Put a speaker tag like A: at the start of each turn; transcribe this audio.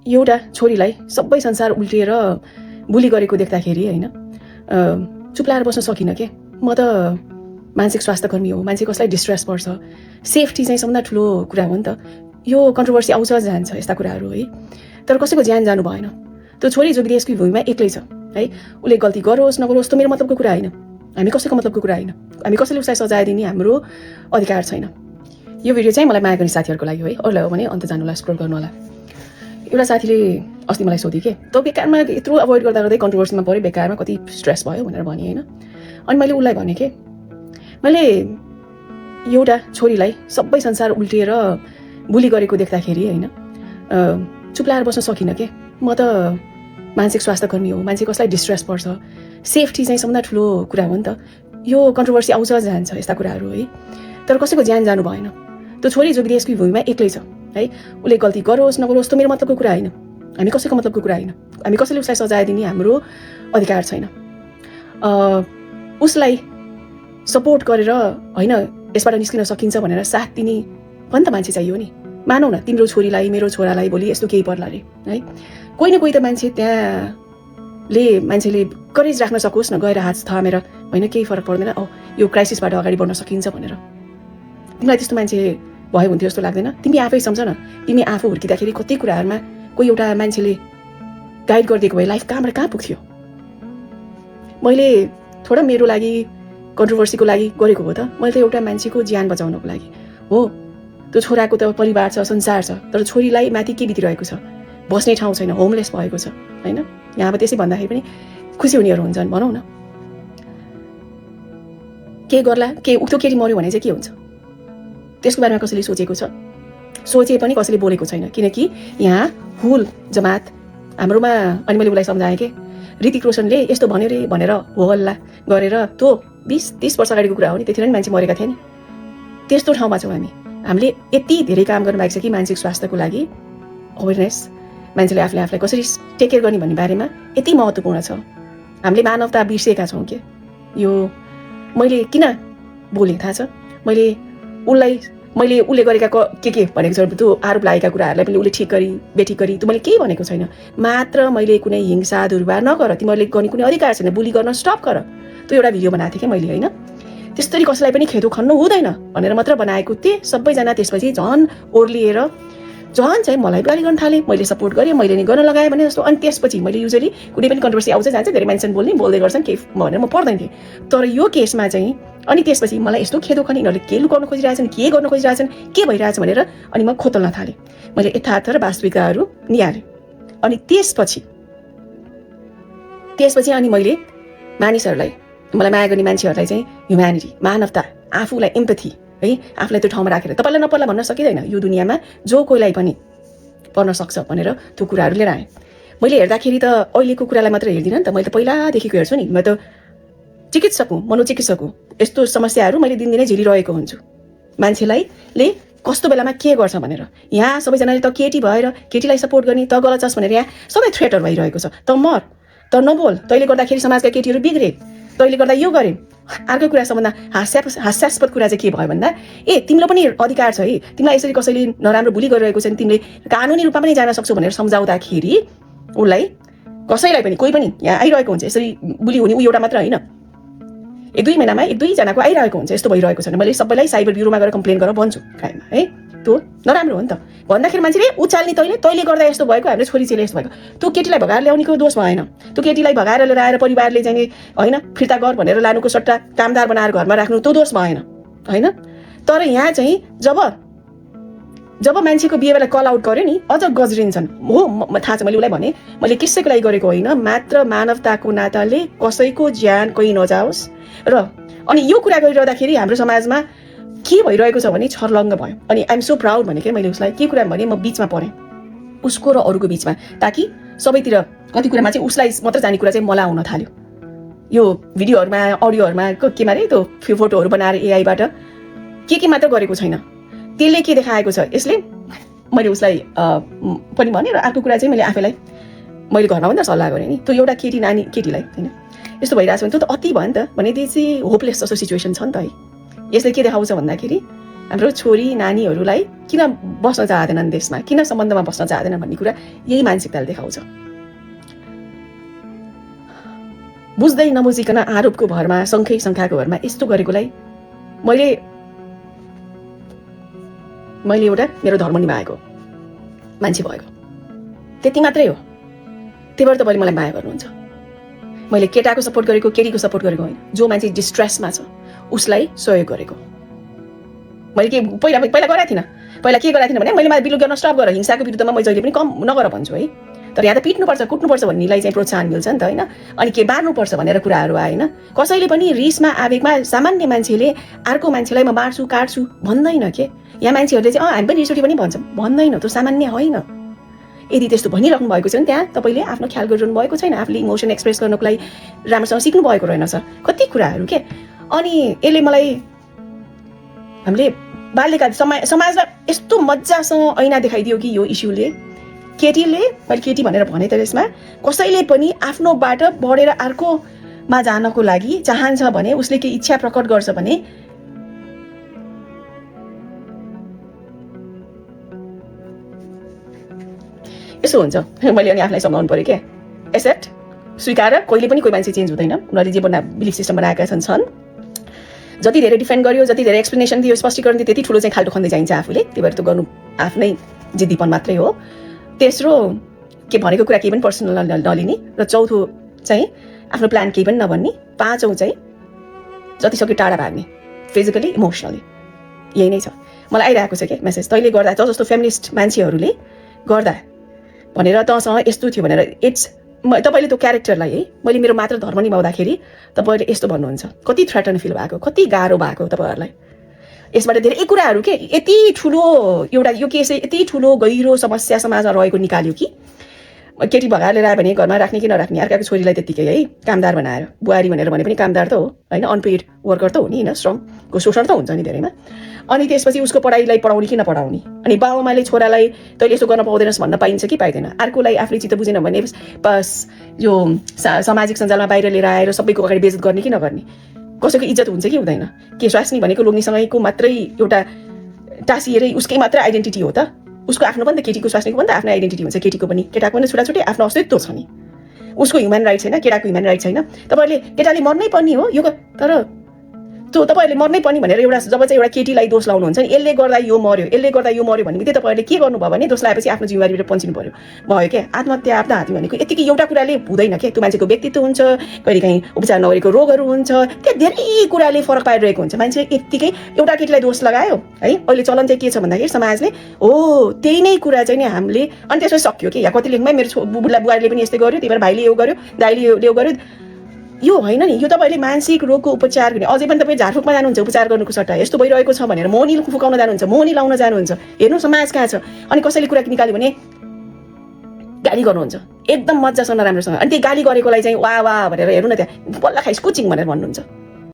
A: एउटा छोरीलाई सबै संसार उल्टिएर बुली गरेको देख्दाखेरि हैन चुप्लाएर बस्न सकिनँ के। म त मानसिक स्वास्थ्यकर्मी हो, मान्छे कसलाई डिस्ट्रेस पर्छ, सेफ्टी चाहिँ सबभन्दा ठुलो कुरा हो नि त। यो कन्ट्रोभर्सी आउँछ जान्छ यस्ता कुराहरू है, तर कसैको ज्यान जानु भएन। त्यो छोरी जो विदेशको भूमिमा एक्लै छ है, उसले गल्ती गरोस् नगरोस् त्यो मेरो मतलबको कुरा होइन, हामी कसैको मतलबको कुरा होइन, हामी कसैले उसलाई सजाय दिने हाम्रो अधिकार छैन। यो भिडियो चाहिँ मलाई माया गर्ने साथीहरूको लागि हो है, अरूलाई हो भने अन्त जानु होला, स्क्रोल गर्नु होला। एउटा साथीले अस्ति मलाई सोध्यो के, त बेकारमा यत्रो अभोइड गर्दा गर्दै कन्ट्रोभर्सीमा पऱ्यो, बेकारमा कति स्ट्रेस भयो भनेर भने होइन। अनि मैले उसलाई भने के, मैले एउटा छोरीलाई सबै संसार उल्टिएर बुली गरेको देख्दाखेरि होइन चुप्लाएर बस्न सकिनँ के। म त मानसिक स्वास्थ्यकर्मी हो, मान्छे कसलाई डिस्ट्रेस पर्छ, सेफ्टी चाहिँ सबभन्दा ठुलो कुरा हो नि त। यो कन्ट्रोभर्सी आउँछ जान्छ यस्ता कुराहरू है, तर कसैको ज्यान जानु भएन। त्यो छोरी जो विदेशको भूमिमा एक्लै छ है, उसले गल्ती गरोस् नगरोस् त्यो मेरो मतलबको कुरा होइन, हामी कसैको मतलबको कुरा होइन, हामी कसैले उसलाई सजाय दिने हाम्रो अधिकार छैन। उसलाई सपोर्ट गरेर होइन यसबाट निस्किन सकिन्छ भनेर साथ दिने पनि त मान्छे चाहियो नि। मानौ न तिम्रो छोरीलाई मेरो छोरालाई भोलि यस्तो केही पर्ला अरे है, कोही न कोही त मान्छे त्यहाँले मान्छेले करेज राख्न सकोस् न, गएर हात थामेर होइन केही फरक पर्दैन, यो क्राइसिसबाट अगाडि बढ्न सकिन्छ भनेर। तिमीलाई त्यस्तो मान्छे भयो हुन्थ्यो जस्तो लाग्दैन? तिमी आफै सम्झ न, तिमी आफू हुर्किँदाखेरि कति कुराहरूमा कोही एउटा मान्छेले गाइड गरिदिएको भए लाइफ कहाँबाट कहाँ पुग्थ्यो। मैले थोडा मेरो लागि कन्ट्रोभर्सीको लागि गरेको हो त, मैले त एउटा मान्छेको ज्यान बचाउनको लागि हो। त्यो छोराको त परिवार छ, संसार छ, तर छोरीलाई माथि के बितिरहेको छ, बस्ने ठाउँ छैन, होमलेस भएको छ होइन। यहाँ अब त्यसै भन्दाखेरि पनि खुसी हुनेहरू हुन्छन् भनौँ न। के गर्ला, के उक्तो केटी मऱ्यो भने चाहिँ के हुन्छ, त्यसको बारेमा कसैले सोचेको छ? सोचे पनि कसैले बोलेको छैन, किनकि यहाँ हुल जमात हाम्रोमा। अनि मैले उसलाई सम्झाएँ कि ऋतिक रोशनले यस्तो भन्यो रे भनेर हो हल्ला गरेर त्यो 20-30 वर्ष अगाडिको कुरा हो नि, त्यतिखेर नि मान्छे मरेका थिए नि। त्यस्तो ठाउँमा छौँ हामीले यति धेरै काम गर्न बाँकी छ कि मानसिक स्वास्थ्यको लागि अवेरनेस, मान्छेले आफूलाई कसरी टेक केयर गर्ने भन्ने बारेमा यति महत्त्वपूर्ण छ। हामीले मानवता बिर्सेका छौँ कि यो मैले किन बोलेँ थाहा छ? मैले उसले गरेका के भनेको छ, त्यो आरोप लागेका कुराहरूलाई पनि उसले ठिक गरी बेठिक गरी त्यो मैले केही भनेको छैन। मात्र मैले कुनै हिंसा दुर्व्यवहार नगर, तिमीहरूले गर्ने कुनै अधिकार छैन, बुली गर्न स्टप गर। त्यो एउटा भिडियो बनाएको थिएँ कि मैले होइन, त्यस्तरी कसैलाई पनि खेदो खन्नु हुँदैन भनेर मात्र बनाएको थिएँ। सबैजना त्यसपछि झन् ओर्लिएर झन् चाहिँ मलाई गाली गर्न थालेँ, मैले सपोर्ट गरेँ, मैले नि गर्न लगाएँ भने जस्तो। अनि त्यसपछि मैले युजली कुनै पनि कन्ट्रोभर्सी आउँछ जान्छ, धेरै मान्छे बोल्दै गर्छन् केही भनेर म पढ्दैन थिएँ। तर यो केसमा चाहिँ अनि त्यसपछि मलाई यस्तो खेदो खनी, यिनीहरूले के लुकाउन खोजिरहेछन्, के गर्न खोजिरहेछन्, के भइरहेछ भनेर अनि म खोतल्न थालेँ। मैले यथार्थ र वास्तविकताहरू निहालेँ। अनि त्यसपछि अनि मैले मानिसहरूलाई, मलाई माया गर्ने मान्छेहरूलाई चाहिँ ह्युम्यानिटी, मानवता, आफूलाई एम्पथी है, आफूलाई त्यो ठाउँमा राखेर तपाईँलाई नपर्ला भन्न सकिँदैन। यो दुनियाँमा जो कोहीलाई पनि पर्न सक्छ भनेर त्यो कुराहरू लिएर आएँ। मैले हेर्दाखेरि त अहिलेको कुरालाई मात्र हेर्दिनँ नि त, मैले त पहिलादेखिको हेर्छु नि। म त चिकित्सक हुँ, मनोचिकित्सक हुँ। यस्तो समस्याहरू मैले दिनदिनै झेलिरहेको हुन्छु। मान्छेले कस्तो बेलामा के गर्छ भनेर। यहाँ सबैजनाले त केटी भएर केटीलाई सपोर्ट गर्ने, त गलत छस् भनेर यहाँ सधैँ थ्रेटहरू भइरहेको छ। त मर, त नबोल, तैँले गर्दाखेरि समाजका केटीहरू बिग्रे, तैँले गर्दा यो गरेँ। अर्को कुरा सबभन्दा हास्यास्पद कुरा चाहिँ के भयो भन्दा, तिमीलाई पनि अधिकार छ है, तिमीलाई यसरी कसैले नराम्रो बुली गरिरहेको छ नि, तिमीले कानुनी रूपमा पनि जान सक्छौ भनेर सम्झाउँदाखेरि उसलाई कसैलाई पनि कोही पनि यहाँ आइरहेको हुन्छ यसरी बुली हुने। ऊ एउटा मात्र होइन, 1-2 महिनामा 1-2 जनाको आइरहेको हुन्छ यस्तो भइरहेको छ। मैले सबैलाई साइबर ब्युरोमा गएर कम्प्लेन गरेर भन्छु कायममा है। त्यो नराम्रो हो नि त, भन्दाखेरि मान्छेले उचाल्ने तैँले गर्दा यस्तो भएको, हाम्रो छोरी चेली यस्तो भएको। त्यो केटीलाई भगाएर ल्याउनेको दोष भएन, त्यो केटीलाई भगाएर लिएर आएर परिवारले चाहिँ होइन फिर्ता गर भनेर लानुको सट्टा कामदार बनाएर घरमा राख्नु त्यो दोष भएन होइन। तर यहाँ चाहिँ जब मान्छेको बिहेलाई कल आउट गर्यो नि, अझ गज्रिन्छन् हो। थाहा छ, मैले उसलाई भने मैले कसैको लागि गरेको होइन, मात्र मानवताको नाताले कसैको ज्यान कोही नजाओस्। र अनि यो कुरा गरिरहँदाखेरि हाम्रो समाजमा के भइरहेको छ भने छर्लङ्ग भयो। अनि आइएम सो प्राउड भने के मैले उसलाई के कुरा भने म बिचमा परेँ, उसको र अरूको बिचमा, ताकि सबैतिर कति कुरामा चाहिँ उसलाई मात्र जाने कुरा चाहिँ मलाई आउन थाल्यो। यो भिडियोहरूमा अडियोहरूमा केमा रे त्यो फोटोहरू बनाएर एआईबाट के मात्र गरेको छैन, त्यसले के देखाएको छ यसले। मैले उसलाई पनि भने र अर्को कुरा चाहिँ मैले आफैलाई मैले घरमा पनि त सल्लाह गरेँ नि, त्यो एउटा केटीलाई होइन यस्तो भइरहेको छ भने त्यो त अति भयो नि त। भनेपछि होपलेस जस्तो सिचुएसन छ नि त है। यसले के देखाउँछ भन्दाखेरि हाम्रो छोरी नानीहरूलाई किन बस्न चाहँदैनन् देशमा, किन सम्बन्धमा बस्न चाहँदैनन् भन्ने कुरा यही मानसिकताले देखाउँछ। बुझ्दै नबुझिकन आरोपको भरमा, शङ्खाको भरमा यस्तो गरेकोलाई मैले एउटा मेरो धर्म निभाएको मान्छे भएको, त्यति मात्रै हो। त्यही भएर तपाईँले मलाई माया गर्नुहुन्छ। मैले केटाको सपोर्ट गरेको, केटीको सपोर्ट गरेको होइन। जो मान्छे डिस्ट्रेसमा छ उसलाई सहयोग गरेको। मैले के पहिला गरेको थिइनँ। पहिला के गरेको थिइनँ भने मैले बिलुक गर्न स्टप गर, हिंसाको विरुद्धमा म जहिले पनि कम नगर भन्छु है। तर यहाँ त पिट्नुपर्छ, कुट्नुपर्छ भन्नेलाई चाहिँ प्रोत्साहन मिल्छ नि त होइन। अनि के बार्नुपर्छ भनेर कुराहरू आएन। कसैले पनि रिसमा आवेगमा सामान्य मान्छेले अर्को मान्छेलाई म मार्छु काट्छु भन्दैन के। यहाँ मान्छेहरूले चाहिँ हामी पनि रिसोटी पनि भन्छौँ, भन्दैन। त्यो सामान्य होइन। यदि त्यस्तो भनिराख्नु भएको छ भने त्यहाँ तपाईँले आफ्नो ख्याल गरिरहनु भएको छैन। आफूले इमोसन एक्सप्रेस गर्नको लागि राम्रोसँग सिक्नु भएको रहेनछ कति कुराहरू के। अनि यसले मलाई, हामीले बाल्यकाल समाजमा यस्तो मजासँग ऐना देखाइदियो कि यो इस्युले, केटीले, मैले केटी भनेर भने त यसमा कसैले पनि आफ्नोबाट बढेर अर्कोमा जानको लागि चाहन्छ भने, उसले के इच्छा प्रकट गर्छ भने यसो हुन्छ। मैले अनि आफूलाई सम्झाउनु पऱ्यो क्या, एक्सेप्ट, स्वीकार। कहिले पनि कोही मान्छे चेन्ज हुँदैन। उनीहरूले जे बिलिफ सिस्टम बनाएका छन्। जति धेरै डिफेन्ड गर्यो, जति धेरै एक्सप्लेनेसन दियो, स्पष्टीकरण दियो, त्यति ठुलो चाहिँ खाल्टो खन्दै जाइन्छ आफूले। त्यही भएर त्यो गर्नु आफ्नै जिद्दीपन मात्रै हो। तेस्रो, के भनेको कुरा केही पनि पर्सनल नलिने। र चौथो चाहिँ आफ्नो प्लान केही पनि नभन्ने। पाँचौँ चाहिँ जतिसक्यो टाढा भाग्ने, फिजिकली इमोसनली। यही नै छ। मलाई आइरहेको छ क्या मेसेज, तैँले गर्दा जस्तो फेमिनिस्ट मान्छेहरूले गर्दा भनेर तँसँग यस्तो थियो भनेर। तपाईँले त्यो क्यारेक्टरलाई है, मैले मेरो मात्र धर्म निभाउँदाखेरि तपाईँहरूले यस्तो भन्नुहुन्छ। कति थ्रेटन फिल भएको, कति गाह्रो भएको तपाईँहरूलाई। यसबाट धेरै कुराहरू के, यति ठुलो एउटा यो केस यति ठुलो गहिरो समस्या समाजमा रहेको निकाल्यो कि केटी भगाएर लिएर आयो भने घरमा राख्ने कि नराख्ने, अर्काको छोरीलाई त्यत्तिकै है कामदार बनाएर। बुहारी भनेर भने पनि कामदार त हो होइन, अनपेड वर्कर त हो नि होइन, श्रमको शोषण त हुन्छ नि धेरैमा। अनि त्यसपछि उसको पढाइलाई पढाउने कि नपढाउने। अनि बाबुआमाले छोरालाई तैँले यसो गर्न पाउँदैनस् भन्न पाइन्छ कि पाइँदैन। अर्कोलाई आफूले चित्त बुझेन भने बस यो सामाजिक सञ्जालमा बाहिर लिएर आएर सबैको अगाडि बेइज्जत गर्ने कि नगर्ने, कसैको इज्जत हुन्छ कि हुँदैन। के स्वास्नी भनेको लोग्नेसँगैको मात्रै एउटा टाँसिएरै उसकै मात्रै आइडेन्टिटी हो त। उसको आफ्नो पनि त, केटीको स्वास्नीको पनि त आफ्नो आइडेन्टिटी हुन्छ, केटीको पनि। केटाको पनि छुट्टै आफ्नो अस्तित्व छ नि। उसको ह्युमन राइट छैन, केटाको ह्युमन राइट छैन। तपाईँहरूले केटाले मर्नै पर्ने हो यो, तर त्यो तपाईँहरूले मर्नै पर्ने भनेर एउटा जब चाहिँ एउटा केटीलाई दोष लाउनुहुन्छ नि, यसले गर्दा यो मर्यो, यसले गर्दा यो मर्यो भने चाहिँ तपाईँहरूले के गर्नुभयो भने दोष लगाएपछि आफ्नो जिम्मेवारीबाट पन्छिनु भयो क्या। आत्महत्या आफ्ना हाती भनेको यतिकै एउटा कुराले हुँदैन क्या। त्यो मान्छेको व्यक्तित्व हुन्छ, कहिलेकाहीँ उपचार नगरेको रोगहरू हुन्छ, त्यहाँ धेरै कुराले फरक पारिरहेको हुन्छ। मान्छे यत्तिकै एउटा केटीलाई दोष लगायो है। अहिले चलन चाहिँ के छ भन्दाखेरि समाजले हो त्यही नै कुरा चाहिँ नि हामीले, अनि त्यसपछि सक्यो कि। या कति लेखमै मेरो बुहारीले पनि यस्तै गर्यो, त्यही भएर भाइले यो गर्यो, दाइले यो गर्यो। यो होइन नि, यो तपाईँले मानसिक रोगको उपचार गर्ने, अझै पनि तपाईँ झारफुकमा जानुहुन्छ उपचार गर्नुको सट्टा। यस्तो भइरहेको छ भनेर मोहनी फुकाउन जानुहुन्छ, मोहनी लाउन जानुहुन्छ। हेर्नु समाज कहाँ छ। अनि कसैले कुरा निकाल्यो भने गाली गर्नुहुन्छ एकदम मजासँग राम्रोसँग। अनि त्यो गाली गरेकोलाई चाहिँ वाह वाह भनेर हेर्नु न, त्यहाँ बल्ल खाइस कुचिङ भनेर भन्नुहुन्छ।